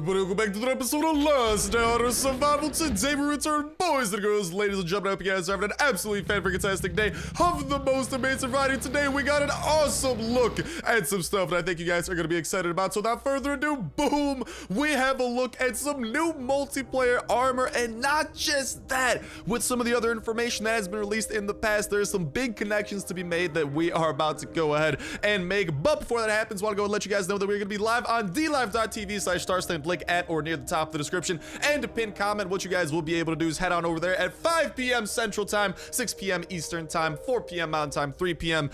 everybody, welcome back to another episode of Last Day on Earth Survival. Today we return, boys and girls, ladies and gentlemen. I hope you guys are having an absolutely fan-freaking-tastic day of the most amazing variety. Today we got an awesome look at some stuff that I think you guys are going to be excited about. So without further ado, boom, we have a look at some new multiplayer armor, and not just that, with some of the other information that has been released in the past, there's some big connections to be made that we are about to go ahead and make. But before that happens, I want to go and let you guys know that we're going to be live on dlive.tv/Starsnipe, link at or near the top of the description, and a pinned comment. What you guys will be able to do is head on over there at 5 p.m. Central Time, 6 p.m. Eastern Time, 4 p.m. Mountain Time, 3 p.m.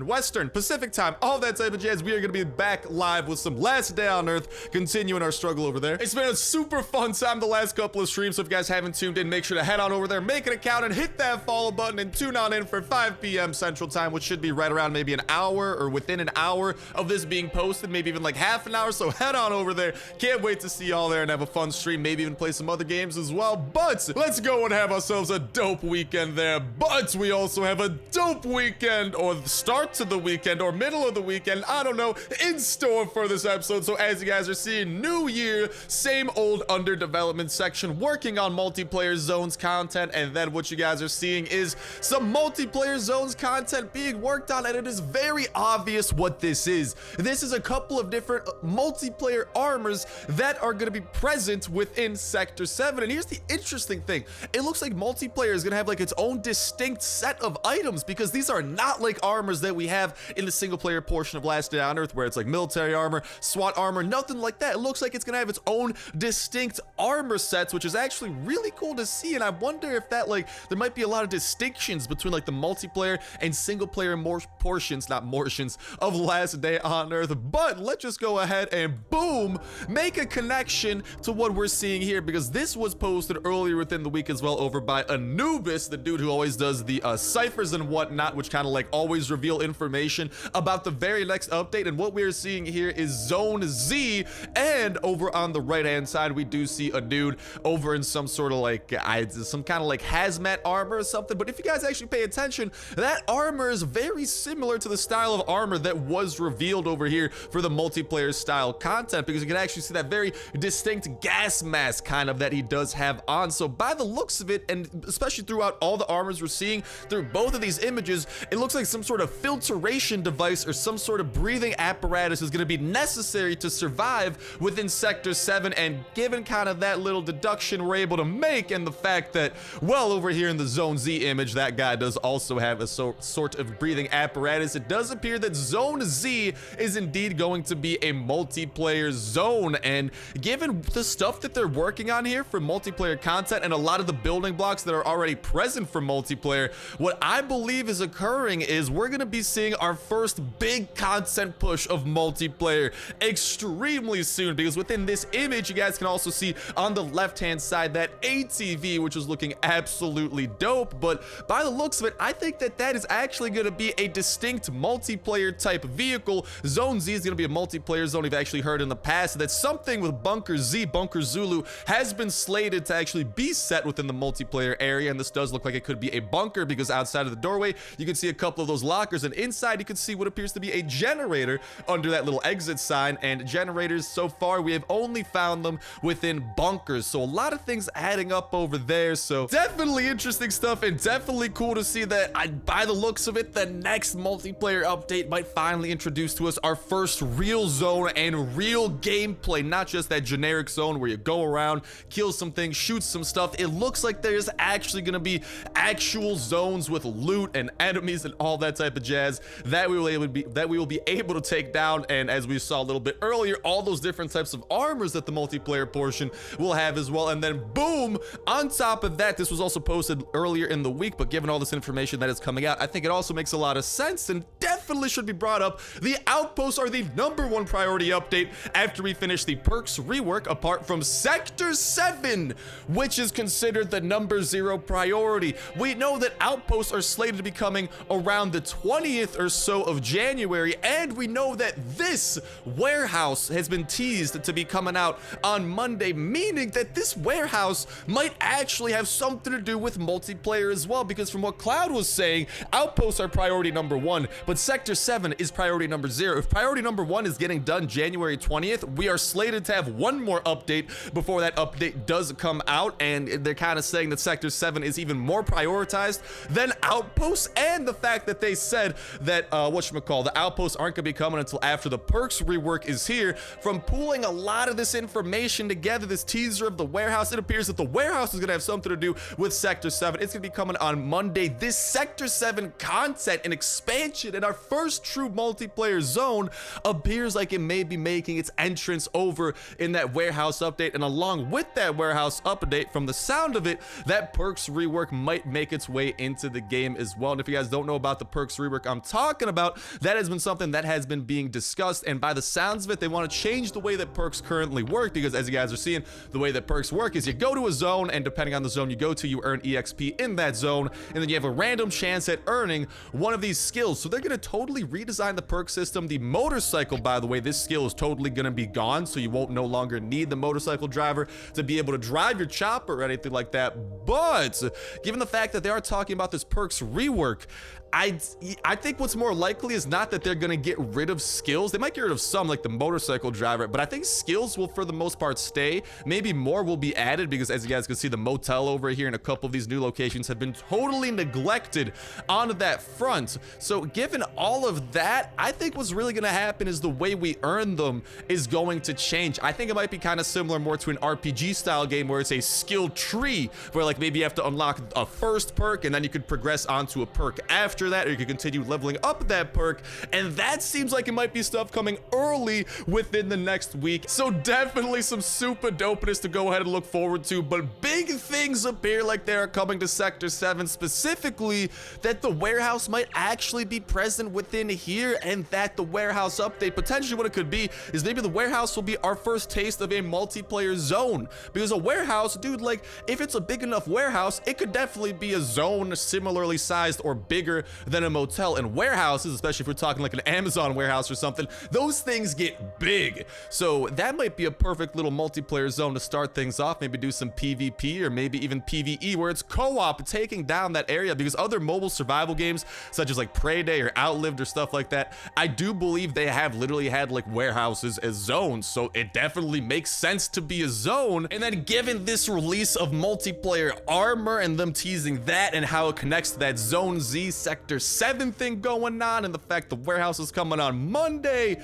Western, Pacific Time, all that type of jazz. We are going to be back live with some Last Day on Earth, continuing our struggle over there. It's been a super fun time the last couple of streams, so if you guys haven't tuned in, make sure to head on over there, make an account, and hit that follow button, and tune on in for 5 p.m. Central Time, which should be right around maybe an hour or within an hour of this being posted, maybe even like half an hour. So head on over there. Can't wait to see y'all there and have a fun stream, maybe even play some other games as well. But let's go and have ourselves a dope weekend there. But we also have a dope weekend, or the start to the weekend, or middle of the weekend, I don't know, in store for this episode. So as you guys are seeing, new year, same old under development section, working on multiplayer zones content. And then what you guys are seeing is some multiplayer zones content being worked on, and it is very obvious what this is. This is a couple of different multiplayer armors that are going to be present within Sector 7. And here's the interesting thing. It looks like multiplayer is going to have like its own distinct set of items, because these are not like armors that we have in the single player portion of Last Day on Earth, where it's like military armor, SWAT armor, nothing like that. It looks like it's going to have its own distinct armor sets, which is actually really cool to see. And I wonder if that, like, there might be a lot of distinctions between like the multiplayer and single player portions, not mortions, of Last Day on Earth. But let's just go ahead and boom, make a connection to what we're seeing here, because this was posted earlier within the week as well over by Anubis, the dude who always does the ciphers and whatnot, which kind of like always reveal information about the very next update. And what we're seeing here is Zone Z, and over on the right hand side we do see a dude over in some sort of like some kind of like hazmat armor or something. But if you guys actually pay attention, that armor is very similar to the style of armor that was revealed over here for the multiplayer style content, because you can actually see that very distinct gas mask kind of that he does have on. So by the looks of it, and especially throughout all the armors we're seeing through both of these images, it looks like some sort of filtration device or some sort of breathing apparatus is going to be necessary to survive within Sector 7. And given kind of that little deduction we're able to make, and the fact that, well, over here in the Zone Z image, that guy does also have a sort of breathing apparatus, it does appear that Zone Z is indeed going to be a multiplayer zone. And given the stuff that they're working on here for multiplayer content and a lot of the building blocks that are already present for multiplayer, what I believe is occurring is we're going to be seeing our first big content push of multiplayer extremely soon, because within this image you guys can also see on the left hand side that ATV, which is looking absolutely dope. But by the looks of it, I think that that is actually going to be a distinct multiplayer type vehicle. Zone Z is going to be a multiplayer zone. We've actually heard in the past that something with Bunker Z, Bunker Zulu, has been slated to actually be set within the multiplayer area. And this does look like it could be a bunker, because outside of the doorway you can see a couple of those lockers, and inside you can see what appears to be a generator under that little exit sign. And generators, so far we have only found them within bunkers, so a lot of things adding up over there. So definitely interesting stuff, and definitely cool to see that by the looks of it, the next multiplayer update might finally introduce to us our first real zone and real gameplay, not just that generic zone where you go around, kill some things, shoot some stuff. It looks like there's actually going to be actual zones with loot and enemies and all that type of jazz that we will be able to take down. And as we saw a little bit earlier, all those different types of armors that the multiplayer portion will have as well. And then boom, on top of that, this was also posted earlier in the week, but given all this information that is coming out, I think it also makes a lot of sense and definitely should be brought up. The Outposts are the #1 priority update after we finish the PERK's rework, apart from Sector 7, which is considered the #0 priority. We know that Outposts are slated to be coming around the 20th or so of January, and we know that this warehouse has been teased to be coming out on Monday, meaning that this warehouse might actually have something to do with multiplayer as well, because from what Cloud was saying, Outposts are priority #1, but Sector 7 is priority number 0. If priority number 1 is getting done January 20th, we are slated to have one more update before that update does come out, and they're kind of saying that Sector 7 is even more prioritized than Outpost, and the fact that they said that, the Outposts aren't going to be coming until after the Perks rework is here. From pooling a lot of this information together, this teaser of the warehouse, it appears that the warehouse is going to have something to do with Sector 7. It's going to be coming on Monday. This Sector 7 content and expansion in our first true multiplayer zone appears like it may be making its entrance over in that warehouse update, and along with that warehouse update, from the sound of it, that Perks rework might make its way into the game as well. And if you guys don't know about the Perks rework I'm talking about, that has been something that has been being discussed, and by the sounds of it, they want to change the way that perks currently work, because as you guys are seeing, the way that perks work is you go to a zone, and depending on the zone you go to, you earn EXP in that zone, and then you have a random chance at earning one of these skills. So they're going to totally redesign the perk system. The motorcycle, by the way, this skill is totally going to be gone, so you won't no longer need the motorcycle driver to be able to drive your chopper or anything like that. But given the fact that they are talking about this perks rework, I think what's more likely is not that they're going to get rid of skills. They might get rid of some, like the motorcycle driver, but I think skills will for the most part stay. Maybe more will be added, because as you guys can see, the motel over here and a couple of these new locations have been totally neglected on that front. So given all of that, I think what's really going to happen is the way we earn them is going to change. I think it might be kind of similar more to an RPG style game where it's a skill tree, where like maybe you have to unlock a first perk and then you could progress onto a perk after that, or you could continue leveling up that perk, and that seems like it might be stuff coming early within the next week. So definitely some super dopeness to go ahead and look forward to, but big things appear like they are coming to Sector 7, specifically that the warehouse might actually be present within here, and that the warehouse update, potentially what it could be is maybe the warehouse will be our first taste of a multiplayer zone, because a warehouse, dude, like if it's a big enough warehouse, it could definitely be a zone similarly sized or bigger than a motel. And warehouses, especially if we're talking like an Amazon warehouse or something, those things get big. So that might be a perfect little multiplayer zone to start things off. Maybe do some PvP or maybe even PvE where it's co-op taking down that area, because other mobile survival games such as like Prey Day or Outlived or stuff like that, I do believe they have literally had like warehouses as zones. So it definitely makes sense to be a zone. And then given this release of multiplayer armor and them teasing that and how it connects to that Zone Z Sector 7 thing going on, and the fact the warehouse is coming on Monday,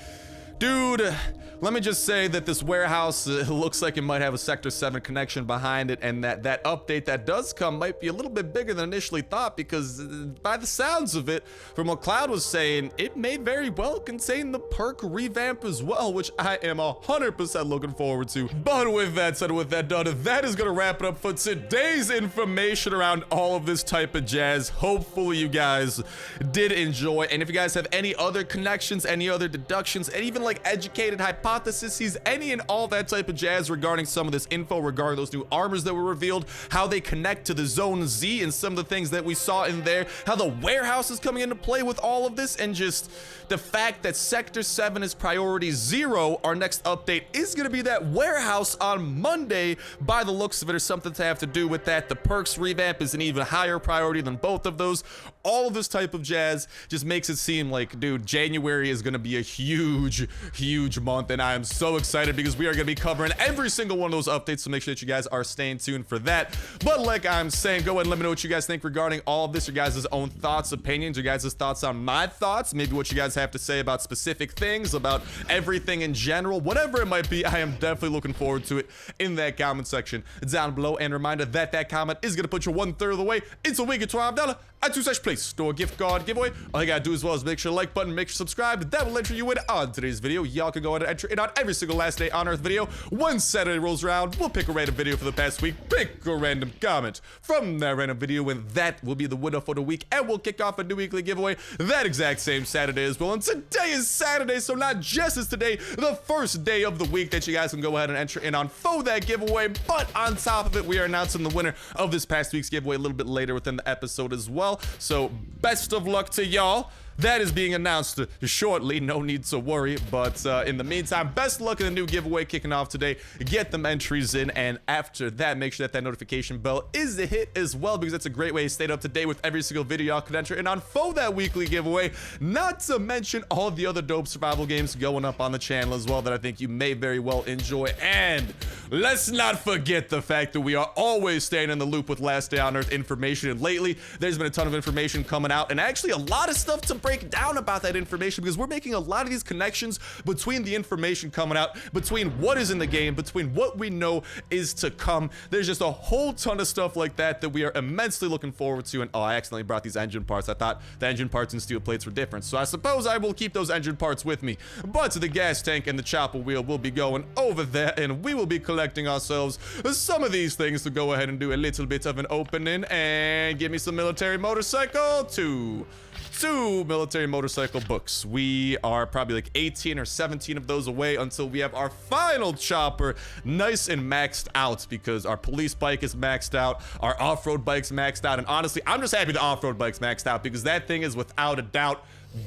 dude, let me just say that this warehouse looks like it might have a Sector 7 connection behind it, and that update that does come might be a little bit bigger than initially thought, because by the sounds of it, from what Cloud was saying, it may very well contain the perk revamp as well, which I am 100% looking forward to. But with that said, with that done, that is going to wrap it up for today's information around all of this type of jazz. Hopefully you guys did enjoy, and if you guys have any other connections, any other deductions, and even like educated hypotheses, any and all that type of jazz regarding some of this info regarding those new armors that were revealed, how they connect to the Zone Z and some of the things that we saw in there, how the warehouse is coming into play with all of this, and just the fact that Sector 7 is priority 0, our next update is going to be that warehouse on Monday by the looks of it, or something to have to do with that. The perks revamp is an even higher priority than both of those. All of this type of jazz just makes it seem like, dude, January is going to be a huge month, and I am so excited because we are going to be covering every single one of those updates, so make sure that you guys are staying tuned for that. But like I'm saying, go ahead and let me know what you guys think regarding all of this, your guys' own thoughts, opinions, your guys' thoughts on my thoughts, maybe what you guys have to say about specific things, about everything in general, whatever it might be. I am definitely looking forward to it in that comment section down below, and reminder that that comment is going to put you 1/3 of the way into a week $12 @2 store gift card giveaway. All you gotta do as well is make sure to like button, make sure subscribe. That will enter you in on today's video. Y'all can go ahead and enter in on every single last day on Earth video. When Saturday rolls around, we'll pick a random video for the past week, pick a random comment from that random video, and that will be the winner for the week, and we'll kick off a new weekly giveaway that exact same Saturday as well. And today is Saturday, so not just is today the first day of the week that you guys can go ahead and enter in on for that giveaway, but on top of it, we are announcing the winner of this past week's giveaway a little bit later within the episode as well. So best of luck to y'all. that is being announced shortly. No need to worry. But in the meantime, best luck in the new giveaway kicking off today. Get them entries in, and after that, make sure that notification bell is a hit as well, because that's a great way to stay up to date with every single video y'all could enter in on for that weekly giveaway. Not to mention all the other dope survival games going up on the channel as well that I think you may very well enjoy. And let's not forget the fact that we are always staying in the loop with Last Day on Earth information, and lately there's been a ton of information coming out, and actually a lot of stuff to break down about that information, because we're making a lot of these connections between the information coming out, between what is in the game, between what we know is to come. There's just a whole ton of stuff like that that we are immensely looking forward to. And oh, I accidentally brought these engine parts. I thought the engine parts and steel plates were different, so I suppose I will keep those engine parts with me, but the gas tank and the chopper wheel will be going over there, and we will be collecting ourselves some of these things to go ahead and do a little bit of an opening. And give me some military motorcycle. Two military motorcycle books. We are probably like 18 or 17 of those away until we have our final chopper nice and maxed out, because our police bike is maxed out, our off-road bike's maxed out, and honestly, I'm just happy the off-road bike's maxed out, because that thing is without a doubt,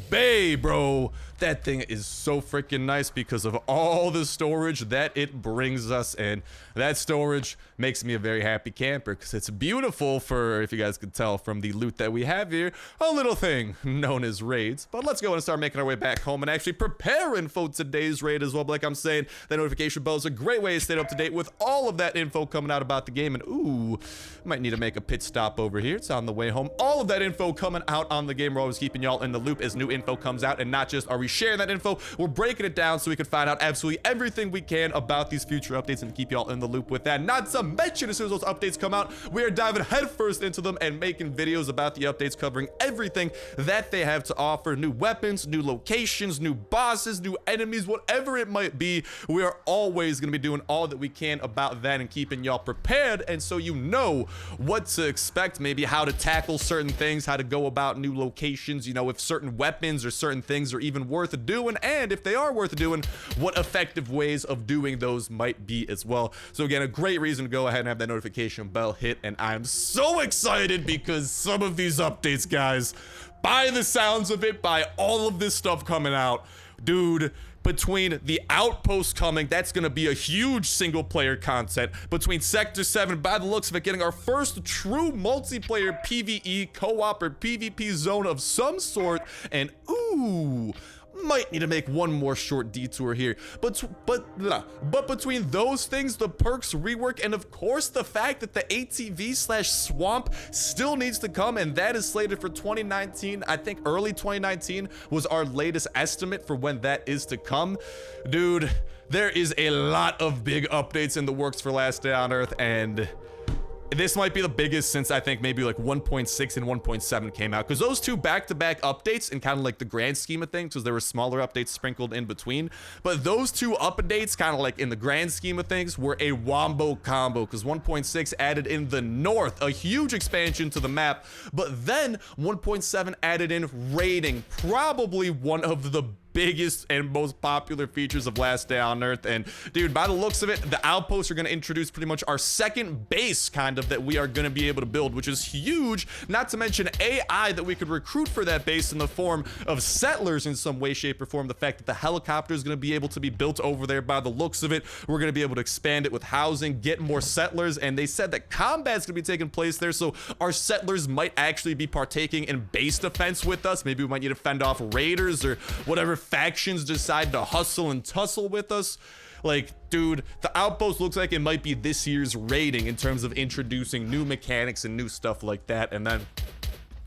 bro, that thing is so freaking nice because of all the storage that it brings us, and that storage makes me a very happy camper, because it's beautiful for, if you guys could tell from the loot that we have here, a little thing known as raids. But let's go and start making our way back home and actually preparing for today's raid as well. But like I'm saying, that notification bell is a great way to stay up to date with all of that info coming out about the game. And ooh, might need to make a pit stop over here. It's on the way home. All of that info coming out on the game. We're always keeping y'all in the loop as new info comes out, and not just are we sharing that info, we're breaking it down so we can find out absolutely everything we can about these future updates and keep y'all in the loop with that. Not to mention, as soon as those updates come out, we are diving headfirst into them and making videos about the updates, covering everything that they have to offer. New weapons, new locations, new bosses, new enemies, whatever it might be. We are always going to be doing all that we can about that and keeping y'all prepared, and so you know what to expect, maybe how to tackle certain things, how to go about new locations, you know, if certain weapons or certain things are even worth doing, and if they are worth doing, what effective ways of doing those might be as well. So again, a great reason to go ahead and have that notification bell hit, and I'm so excited because some of these updates, guys, by the sounds of it, by all of this stuff coming out, dude, between the Outpost coming, that's going to be a huge single player content. Between Sector 7, by the looks of it, getting our first true multiplayer PvE, co-op, or PvP zone of some sort. And ooh, might need to make one more short detour here, but between those things, the perks rework, and of course the fact that the ATV/swamp still needs to come, and that is slated for 2019. I think early 2019 was our latest estimate for when that is to come. Dude, there is a lot of big updates in the works for Last Day on Earth, and this might be the biggest since I think maybe like 1.6 and 1.7 came out, because those two back-to-back updates in kind of like the grand scheme of things, because there were smaller updates sprinkled in between, but those two updates kind of like in the grand scheme of things were a wombo combo, because 1.6 added in the north, a huge expansion to the map, but then 1.7 added in raiding, probably one of the biggest and most popular features of Last Day on Earth. And dude, by the looks of it, the Outposts are going to introduce pretty much our second base kind of that we are going to be able to build, which is huge. Not to mention AI that we could recruit for that base in the form of settlers in some way, shape, or form. The fact that the helicopter is going to be able to be built over there, by the looks of it, we're going to be able to expand it with housing, get more settlers, and they said that combat's going to be taking place there, so our settlers might actually be partaking in base defense with us. Maybe we might need to fend off raiders or whatever factions decide to hustle and tussle with us. Like, dude, the Outpost looks like it might be this year's raiding in terms of introducing new mechanics and new stuff like that. And then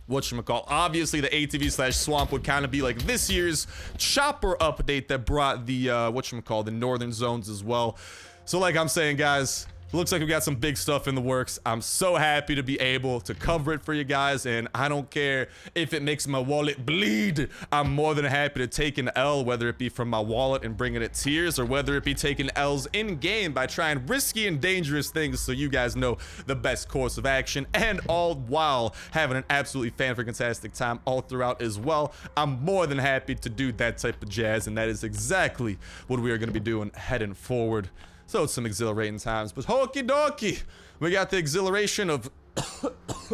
whatchamacall, obviously the ATV/swamp would kind of be like this year's chopper update that brought the whatchamacall, the northern zones as well. So like I'm saying, guys, looks like we got some big stuff in the works. I'm so happy to be able to cover it for you guys, and I don't care if it makes my wallet bleed. I'm more than happy to take an L, whether it be from my wallet and bringing it tears, or whether it be taking L's in game by trying risky and dangerous things, so you guys know the best course of action, and all while having an absolutely fan-freaking-tastic time all throughout as well. I'm more than happy to do that type of jazz, and that is exactly what we are going to be doing heading forward. So it's some exhilarating times, but hokey dokey, we got the exhilaration of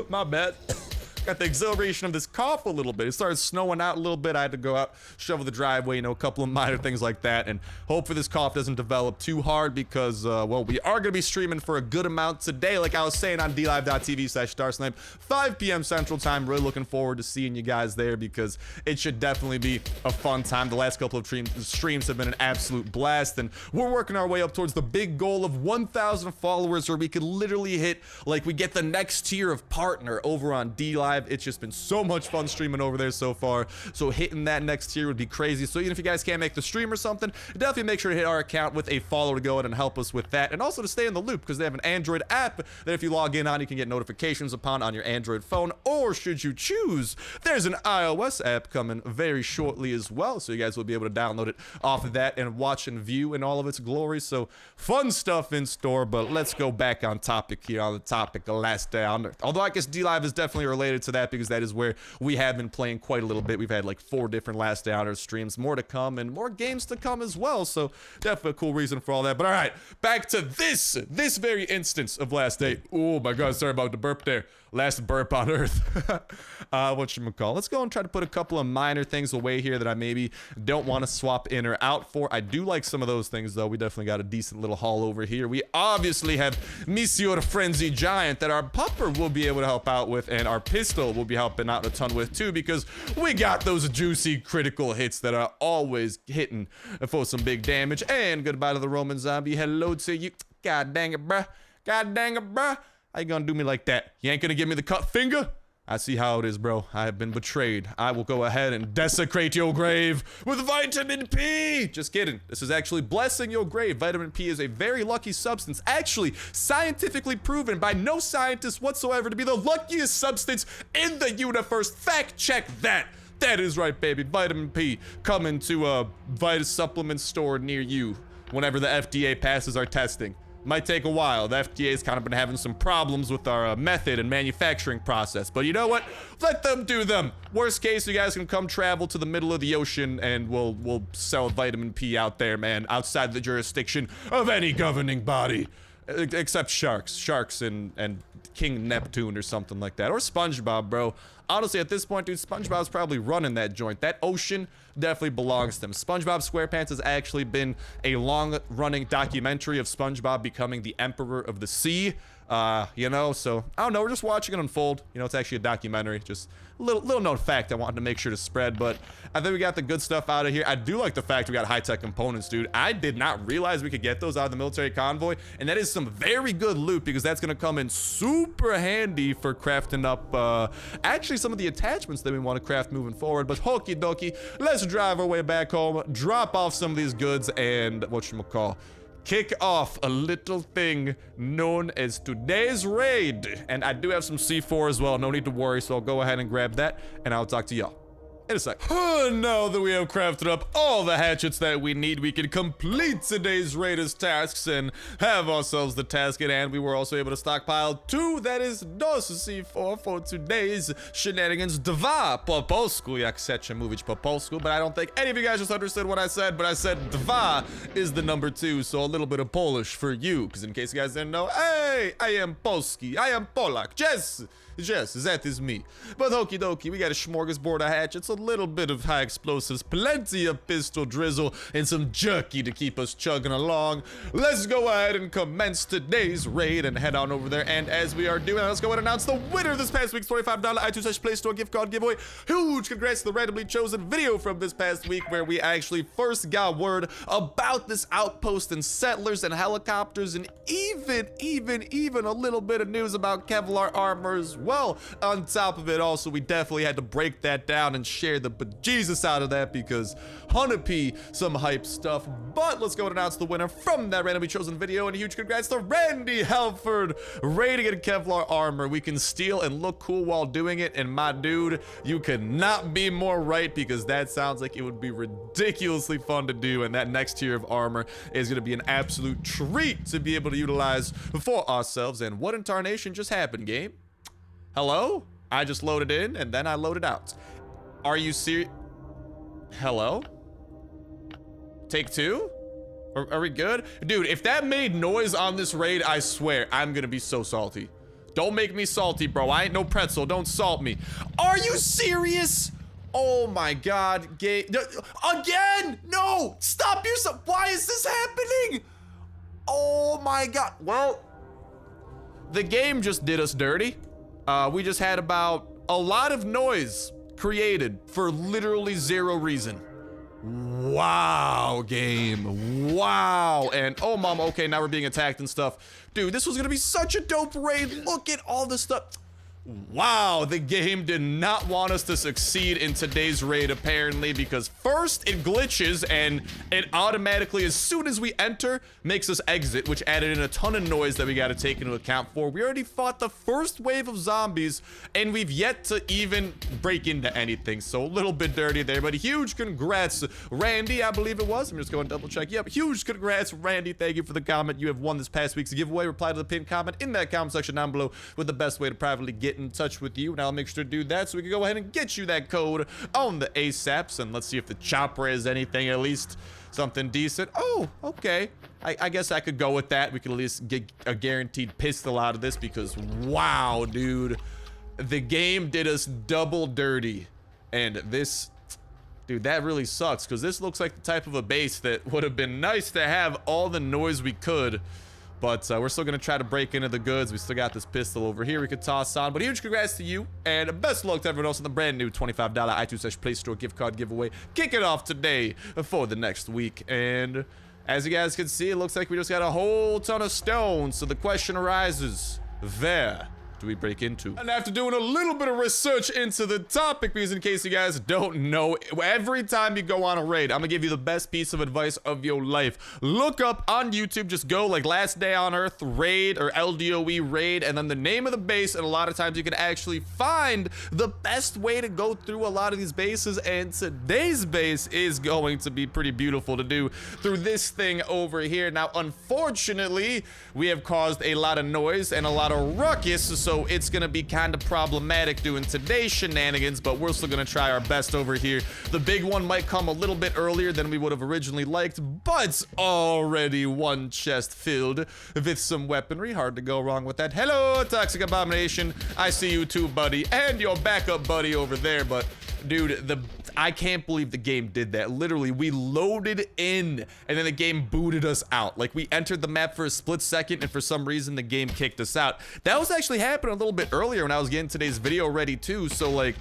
my bad, got the exhilaration of this cough a little bit. It started snowing out a little bit. I had to go out, shovel the driveway, you know, a couple of minor things like that, and hope for this cough doesn't develop too hard because, well, we are going to be streaming for a good amount today, like I was saying, on dlive.tv/Starsnipe, 5 p.m. Central Time. Really looking forward to seeing you guys there because it should definitely be a fun time. The last couple of streams have been an absolute blast, and we're working our way up towards the big goal of 1,000 followers, where we could literally hit, like, we get the next tier of partner over on DLive. It's just been so much fun streaming over there so far, so hitting that next tier would be crazy. So even if you guys can't make the stream or something, definitely make sure to hit our account with a follow to go ahead and help us with that, and also to stay in the loop because they have an Android app that if you log in on, you can get notifications upon on your Android phone, or should you choose, there's an iOS app coming very shortly as well, so you guys will be able to download it off of that and watch and view in all of its glory. So fun stuff in store, but let's go back on topic here, on the topic of Last Day on Earth. Although I guess DLive is definitely related to that because that is where we have been playing quite a little bit. We've had like 4 different Last Day on Earth streams, more to come and more games to come as well, so definitely a cool reason for all that. But all right, back to this very instance of Last Day. Oh my god, sorry about the burp there. Last burp on Earth. Whatchamacall. Let's go and try to put a couple of minor things away here that I maybe don't want to swap in or out for. I do like some of those things, though. We definitely got a decent little haul over here. We obviously have Monsieur Frenzy Giant that our pupper will be able to help out with, and our pistol will be helping out a ton with, too, because we got those juicy critical hits that are always hitting for some big damage. And goodbye to the Roman zombie. Hello to you. God dang it, bruh. God dang it, bruh. How you gonna do me like that? You ain't gonna give me the cut finger? I see how it is, bro. I have been betrayed. I will go ahead and desecrate your grave with vitamin P! Just kidding. This is actually blessing your grave. Vitamin P is a very lucky substance, actually scientifically proven by no scientist whatsoever to be the luckiest substance in the universe. Fact check that. That is right, baby. Vitamin P coming to a Vita supplement store near you whenever the FDA passes our testing. Might take a while. The FDA's kind of been having some problems with our method and manufacturing process, but you know what? Let them do them. Worst case, you guys can come travel to the middle of the ocean and we'll sell vitamin P out there, man, outside the jurisdiction of any governing body. Except sharks and King Neptune or something like that, or SpongeBob, bro. Honestly, at this point, dude, SpongeBob's probably running that joint. That ocean definitely belongs to them. SpongeBob SquarePants has actually been a long-running documentary of SpongeBob becoming the Emperor of the Sea. You know, so I don't know, we're just watching it unfold. You know, it's actually a documentary, just a little known fact I wanted to make sure to spread, but I think we got the good stuff out of here. I do like the fact we got high-tech components, dude. I did not realize we could get those out of the military convoy, and that is some very good loot because that's gonna come in super handy for crafting up actually some of the attachments that we want to craft moving forward. But hokey dokey, let's drive our way back home, drop off some of these goods, and whatchamacall, kick off a little thing known as today's raid. And I do have some C4 as well, no need to worry, so I'll go ahead and grab that, and I'll talk to y'all in a sec. Now that we have crafted up all the hatchets that we need, we can complete today's raiders tasks and have ourselves the task at hand. We were also able to stockpile 2, that is, dos C4 for today's shenanigans. Dwa po polsku, jak chcecie mówić po polsku, but I don't think any of you guys just understood what I said, but I said dwa is the number 2, so a little bit of Polish for you, because in case you guys didn't know, hey, I am Polski, I am Polak, yes, that is me. But okie dokie, we got a smorgasbord of hatchets, a little bit of high explosives, plenty of pistol drizzle, and some jerky to keep us chugging along. Let's go ahead and commence today's raid and head on over there. And as we are doing that, let's go ahead and announce the winner of this past week's $25 iTunes Play Store gift card giveaway. Huge congrats to the randomly chosen video from this past week where we actually first got word about this outpost and settlers and helicopters, and even a little bit of news about Kevlar armors. Well, on top of it also, we definitely had to break that down and share the bejesus out of that because 100p some hype stuff. But let's go and announce the winner from that randomly chosen video, and a huge congrats to Randy Helford, rating in Kevlar armor. We can steal and look cool while doing it, and my dude, you could not be more right because that sounds like it would be ridiculously fun to do, and that next tier of armor is going to be an absolute treat to be able to utilize for ourselves. And what in tarnation just happened, game? Hello? I just loaded in and then I loaded out. Are you serious? Hello? Take 2? Are we good? Dude, if that made noise on this raid, I swear, I'm gonna be so salty. Don't make me salty, bro. I ain't no pretzel. Don't salt me. Are you serious? Oh my God. Again? No! Stop yourself. Why is this happening? Oh my God. Well, the game just did us dirty. We just had about a lot of noise created for literally zero reason. Wow, game. Wow. And oh, mom, okay, now we're being attacked and stuff. Dude, this was gonna be such a dope raid. Look at all this stuff. Wow, the game did not want us to succeed in today's raid, apparently, because first it glitches and it automatically, as soon as we enter, makes us exit, which added in a ton of noise that we got to take into account for. We already fought the first wave of zombies, and we've yet to even break into anything, so a little bit dirty there, but huge congrats, Randy, I believe it was. I'm just going to double check. Yep, huge congrats, Randy. Thank you for the comment. You have won this past week's giveaway. Reply to the pinned comment in that comment section down below with the best way to privately get in touch with you. Now I'll make sure to do that so we can go ahead and get you that code on the ASAPs, and let's see if the chopper is anything, at least something decent. Oh, okay. I guess I could go with that. We could at least get a guaranteed pistol out of this because wow, dude, the game did us double dirty. And this, dude, that really sucks because this looks like the type of a base that would have been nice to have all the noise we could. But we're still going to try to break into the goods. We still got this pistol over here we could toss on. But huge congrats to you. And best of luck to everyone else in the brand new $25 iTunes/Play Store gift card giveaway. Kick it off today for the next week. And as you guys can see, it looks like we just got a whole ton of stones. So the question arises, where do we break into? And after doing a little bit of research into the topic, because in case you guys don't know, every time you go on a raid, I'm gonna give you the best piece of advice of your life. Look up on YouTube, just go like Last Day on Earth raid or LDOE raid, and then the name of the base, and a lot of times you can actually find the best way to go through a lot of these bases, and today's base is going to be pretty beautiful to do through this thing over here. Now, unfortunately, we have caused a lot of noise and a lot of ruckus, so it's gonna be kind of problematic doing today's shenanigans, but we're still gonna try our best over here. The big one might come a little bit earlier than we would have originally liked, but already one chest filled with some weaponry. Hard to go wrong with that. Hello, Toxic Abomination. I see you too, buddy, and your backup buddy over there, but dude, I can't believe the game did that. Literally, we loaded in and then the game booted us out. Like, we entered the map for a split second and for some reason the game kicked us out. That was actually happening a little bit earlier when I was getting today's video ready too. So like,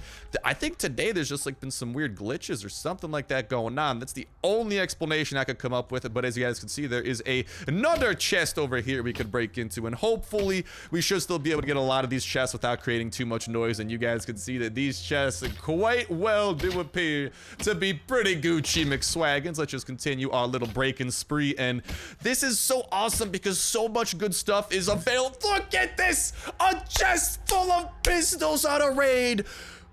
I think today there's just like been some weird glitches or something like that going on. That's the only explanation I could come up with. But as you guys can see, there is another chest over here we could break into, and hopefully we should still be able to get a lot of these chests without creating too much noise. And you guys can see that these chests quite well do appear to be pretty Gucci McSwaggins. Let's just continue our little break-in spree, and this is so awesome because so much good stuff is available. Look at this, a chest full of pistols on a raid.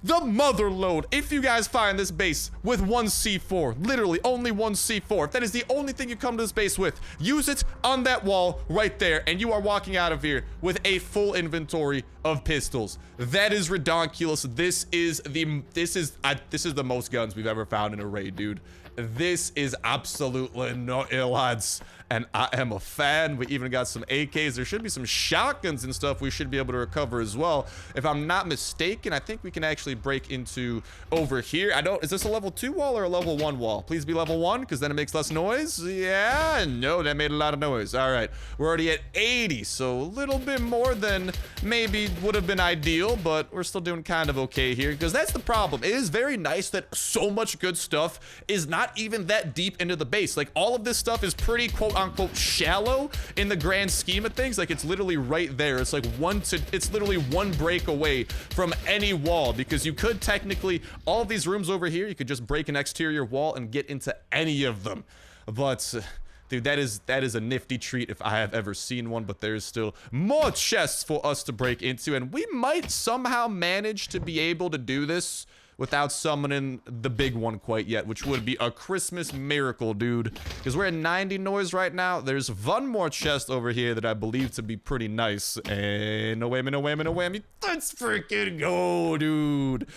The mother load. If you guys find this base with one C4, literally only one C4, if that is the only thing you come to this base with, use it on that wall right there, and you are walking out of here with a full inventory of pistols. That is redonkulous. This is the most guns we've ever found in a raid, dude. This is absolutely no ill odds, and I am a fan. We even got some AKs. There should be some shotguns and stuff we should be able to recover as well. If I'm not mistaken, I think we can actually break into over here. Is this a level 2 wall or a level 1 wall? Please be level 1, because then it makes less noise. Yeah, no, that made a lot of noise. All right, we're already at 80, so a little bit more than maybe would have been ideal, but we're still doing kind of okay here, because that's the problem. It is very nice that so much good stuff is not even that deep into the base. Like, all of this stuff is pretty quote-unquote shallow in the grand scheme of things. Like, it's literally right there. It's like it's literally one break away from any wall, because you could technically, all of these rooms over here, you could just break an exterior wall and get into any of them. But dude, that is a nifty treat if I have ever seen one. But there's still more chests for us to break into, and we might somehow manage to be able to do this without summoning the big one quite yet, which would be a Christmas miracle, dude. Because we're at 90 noise right now. There's one more chest over here that I believe to be pretty nice. And no whammy, no whammy, no whammy. Let's freaking go, dude.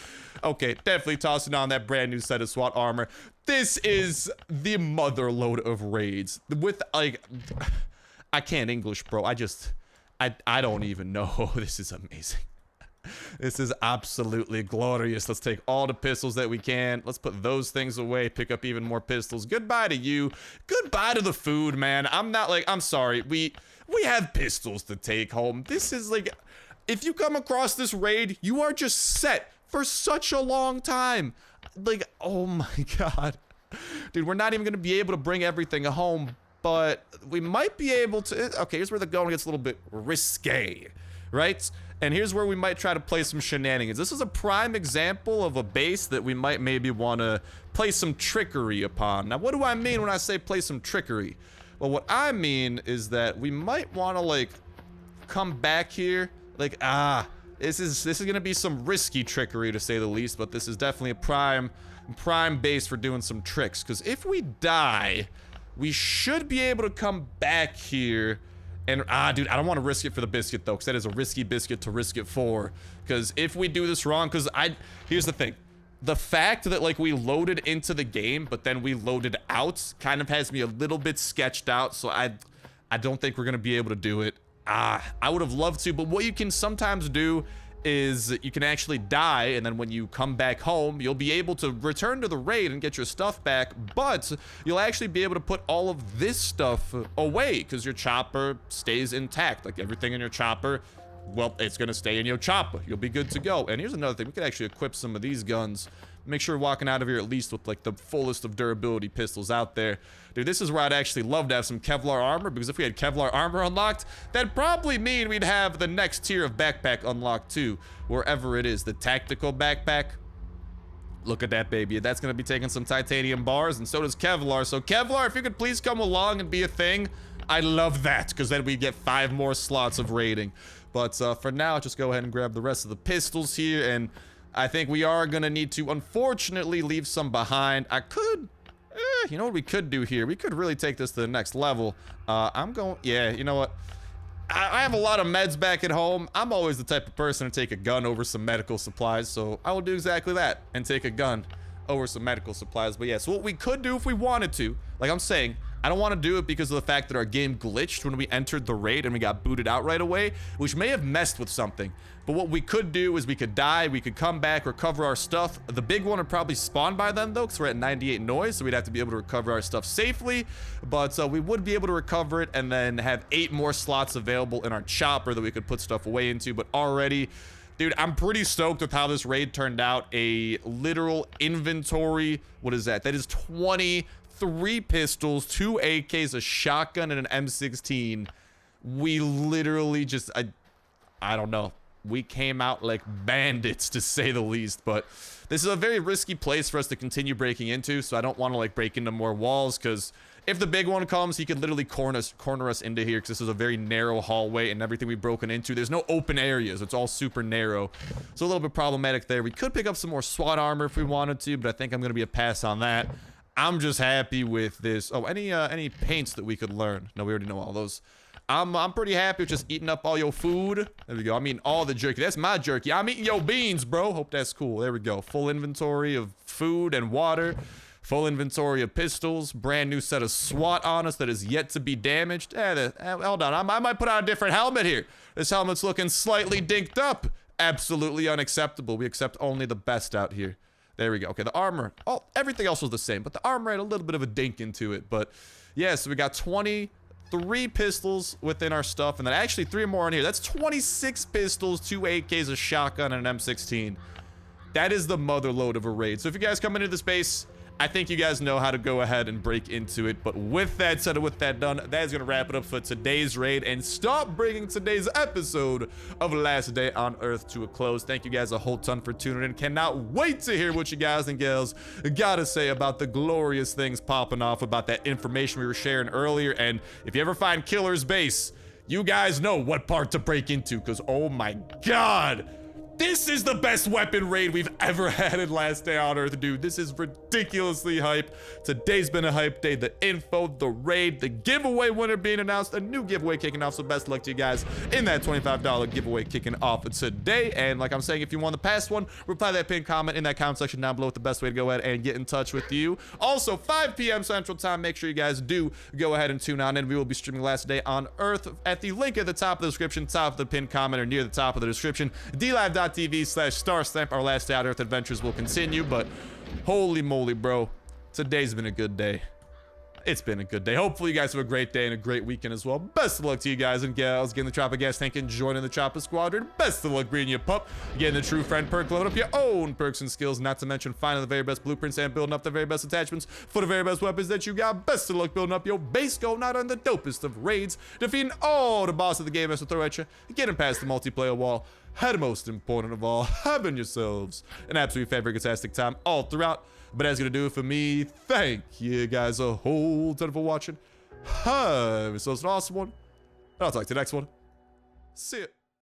Okay, definitely tossing on that brand new set of SWAT armor. This is the mother load of raids. With, like, I can't English, bro. I don't even know. This is amazing. This is absolutely glorious. Let's take all the pistols that we can. Let's put those things away. Pick up even more pistols. Goodbye to you. Goodbye to the food, man. I'm sorry. We have pistols to take home. This is like, if you come across this raid, you are just set for such a long time. Like, oh my God. Dude, we're not even gonna be able to bring everything home, but we might be able to. Okay, here's where the going gets a little bit risque, right? And here's where we might try to play some shenanigans. This is a prime example of a base that we might maybe want to play some trickery upon. Now, what do I mean when I say play some trickery? Well, what I mean is that we might want to, like, come back here. Like, this is gonna be some risky trickery, to say the least, but this is definitely a prime base for doing some tricks. Because if we die, we should be able to come back here. And, dude, I don't want to risk it for the biscuit, though, because that is a risky biscuit to risk it for. Because if we do this wrong, here's the thing. The fact that, like, we loaded into the game, but then we loaded out kind of has me a little bit sketched out, so I don't think we're going to be able to do it. I would have loved to, but what you can sometimes do is you can actually die, and then when you come back home, you'll be able to return to the raid and get your stuff back, but you'll actually be able to put all of this stuff away because your chopper stays intact. Like, everything in your chopper, well, it's gonna stay in your chopper. You'll be good to go. And here's another thing. We could actually equip some of these guns. Make sure we're walking out of here at least with, like, the fullest of durability pistols out there. Dude, this is where I'd actually love to have some Kevlar armor, because if we had Kevlar armor unlocked, that'd probably mean we'd have the next tier of backpack unlocked too, wherever it is. The tactical backpack. Look at that, baby. That's going to be taking some titanium bars, and so does Kevlar. So Kevlar, if you could please come along and be a thing, I love that, because then we get 5 more slots of raiding. But for now, just go ahead and grab the rest of the pistols here, and I think we are going to need to, unfortunately, leave some behind. You know what we could do here? We could really take this to the next level. Yeah, you know what? I have a lot of meds back at home. I'm always the type of person to take a gun over some medical supplies, so I will do exactly that and take a gun over some medical supplies. But yeah, so what we could do if we wanted to, like I'm saying, I don't want to do it because of the fact that our game glitched when we entered the raid and we got booted out right away, which may have messed with something. But what we could do is we could die, we could come back, recover our stuff. The big one would probably spawn by then, though, because we're at 98 noise, so we'd have to be able to recover our stuff safely. But we would be able to recover it and then have 8 more slots available in our chopper that we could put stuff away into. But already, dude, I'm pretty stoked with how this raid turned out. A literal inventory. What is that? That is 23 pistols, 2 AKs, a shotgun, and an M16. We literally just, I don't know. We came out like bandits, to say the least, but this is a very risky place for us to continue breaking into, so I don't want to, like, break into more walls, because if the big one comes, he could literally corner us into here, because this is a very narrow hallway, and everything we've broken into, there's no open areas. It's all super narrow, so a little bit problematic there. We could pick up some more SWAT armor if we wanted to, but I think I'm going to be a pass on that. I'm just happy with this. Oh, any paints that we could learn? No, we already know all those. I'm pretty happy with just eating up all your food. There we go. I'm eating all the jerky. That's my jerky. I'm eating your beans, bro. Hope that's cool. There we go. Full inventory of food and water. Full inventory of pistols. Brand new set of SWAT on us that is yet to be damaged. Hold on. I might put on a different helmet here. This helmet's looking slightly dinked up. Absolutely unacceptable. We accept only the best out here. There we go. Okay, the armor. Oh, everything else was the same, but the armor had a little bit of a dink into it. But yeah, so we got 23 pistols within our stuff, and then actually 3 more in here. That's 26 pistols, 2 AKs, a shotgun, and an M16. That is the mother load of a raid. So if you guys come into this base, I think you guys know how to go ahead and break into it. But with that said and with that done, that is going to wrap it up for today's raid and stop bringing today's episode of Last Day on Earth to a close. Thank you guys a whole ton for tuning in. Cannot wait to hear what you guys and gals gotta say about the glorious things popping off, about that information we were sharing earlier. And if you ever find Killer's base, you guys know what part to break into, because oh my god, This is the best weapon raid we've ever had in Last Day on Earth, dude. This is ridiculously hype. Today's been a hype day. The info, the raid, the giveaway winner being announced, a new giveaway kicking off. So best of luck to you guys in that $25 giveaway kicking off today. And like I'm saying, if you won the past one, reply that pinned comment in that comment section down below with the best way to go ahead and get in touch with you. Also, 5 p.m. Central Time. Make sure you guys do go ahead and tune on in. We will be streaming Last Day on Earth at the link at the top of the description, top of the pinned comment, or near the top of the description. DLive.tv/Starsnipe. Our Last Day on Earth adventures will continue, but holy moly, bro. Today's been a good day. It's been a good day. Hopefully you guys have a great day and a great weekend as well. Best of luck to you guys and gals getting the Chopper Gas Tank and joining the Chopper Squadron. Best of luck breeding your pup, getting the true friend perk, leveling up your own perks and skills, not to mention finding the very best blueprints and building up the very best attachments for the very best weapons that you got. Best of luck building up your base, going out on the dopest of raids, defeating all the boss of the game has to throw at you, getting past the multiplayer wall, and most important of all, having yourselves an absolute fantastic time all throughout. But that's gonna do it for me. Thank you guys a whole ton for watching. Have yourselves an awesome one. And I'll talk to you next one. See ya.